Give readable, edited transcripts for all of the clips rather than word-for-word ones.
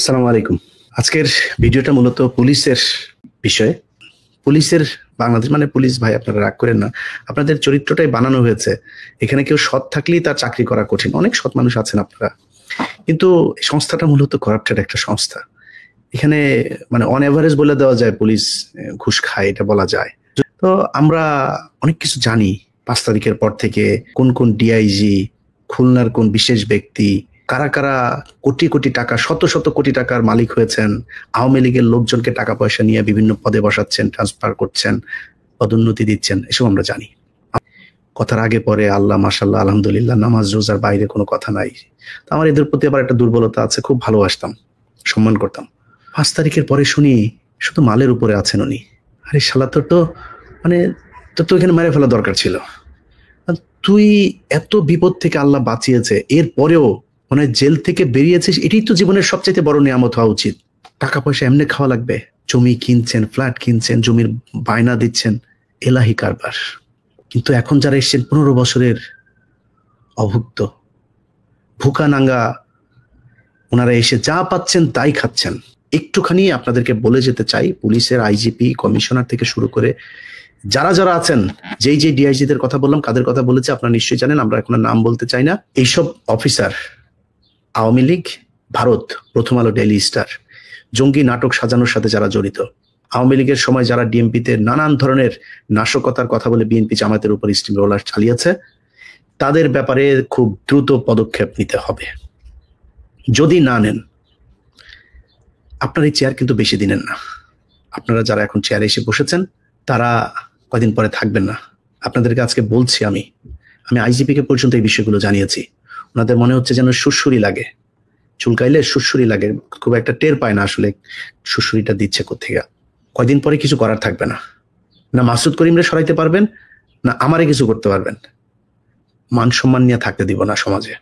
আসসালামু আলাইকুম। আজকের ভিডিওটা মূলত পুলিশের বিষয়ে। পুলিশের বাংলাদেশ মানে পুলিশ ভাই আপনারা রাগ করেন না। আপনাদের চরিত্রটাই বানানো হয়েছে। এখানে কেউ সৎ থাকলেই তার চাকরি করা কঠিন। অনেক সৎ মানুষ আছেন আপনারা। কিন্তু এই সংস্থাটা মূলত করাপ্টেড একটা সংস্থা। এখানে মানে অন এভারেজ বলে দেওয়া যায় পুলিশ ঘুষ খায়, এটা বলা যায়। তো আমরা অনেক কিছু জানি 5 তারিখের পর থেকে কোন কোন ডিআইজি, খুলনার কোন বিশেষ ব্যক্তি, কারা কারা কোটি কোটি টাকা, শত শত কোটি টাকার মালিক হয়েছেন, আওয়ামী লীগের লোকজনকে টাকা পয়সা নিয়ে বিভিন্ন পদে বসাচ্ছেন, ট্রান্সফার করছেন, পদোন্নতি দিচ্ছেন, এসব আমরা জানি। কথার আগে পরে আল্লাহ মাশাল্লাহ আলহামদুলিল্লাহ, নামাজ রোজার বাইরে কোনো কথা নাই। তো আমার এদের প্রতি আবার একটা দুর্বলতা আছে, খুব ভালোবাসতাম, সম্মান করতাম। 5 তারিখের পরে শুনি শুধু মালের উপরে আছেন উনি। আরে শালা, তোর তো মানে তোর তো এখানে মেরে ফেলা দরকার ছিল। তুই এত বিপদ থেকে আল্লাহ বাঁচিয়েছে, এর পরেও মানে জেল থেকে বেরিয়েছিস, এটাই তো জীবনের সবচেয়ে বড় নিয়ামত হওয়া উচিত। টাকা পয়সা এমনি খাওয়া লাগবে? জমি কিনছেন, ফ্ল্যাট কিনছেন, জমির বায়না দিচ্ছেন, এলাহি কারবার। কিন্তু এখন যারা এসছেন 15 বছরের অভুক্ত ভুকা নাঙ্গা, ওনারা এসে যা পাচ্ছেন তাই খাচ্ছেন। একটুখানি আপনাদেরকে বলে যেতে চাই, পুলিশের আইজিপি, কমিশনার থেকে শুরু করে যারা যারা আছেন, যেই যে ডিআইজিদের কথা বললাম, কাদের কথা বলেছে আপনারা নিশ্চয়ই জানেন, আমরা এখন নাম বলতে চাই না। এইসব অফিসার আওয়ামী লীগ, ভারত, প্রথম আলো, ডেইলি স্টার, জঙ্গি নাটক সাজানোর সাথে যারা জড়িত, আওয়ামী লীগের সময় যারা ডিএমপিতে নানান ধরনের নাশকতার কথা বলে বিএনপি জামাতের উপর স্টিম রোলার চালিয়েছে, তাদের ব্যাপারে খুব দ্রুত পদক্ষেপ নিতে হবে। যদি না নেন, আপনার এই চেয়ার কিন্তু বেশি দিনের না। আপনারা যারা এখন চেয়ারে এসে বসেছেন তারা কয়দিন পরে থাকবেন না। আপনাদেরকে আজকে বলছি, আমি আইজিপিকে পর্যন্ত এই বিষয়গুলো জানিয়েছি। ওনাদের মনে হচ্ছে যেন সুরসুরি লাগে, চুলকাইলে সুরসুরি লাগে, খুব একটা টের পায় না আসলে সুরসুরিটা দিচ্ছে কোথেকে। কয়দিন পরে কিছু করার থাকবে না। না মাসুদ করিমরে সরাইতে পারবেন, না আমারে কিছু করতে পারবেন। মান সম্মান নিয়ে থাকতে দিব না সমাজে।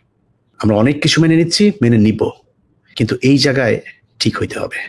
আমরা অনেক কিছু মেনে নিচ্ছি, মেনে নিব, কিন্তু এই জায়গায় ঠিক হইতে হবে।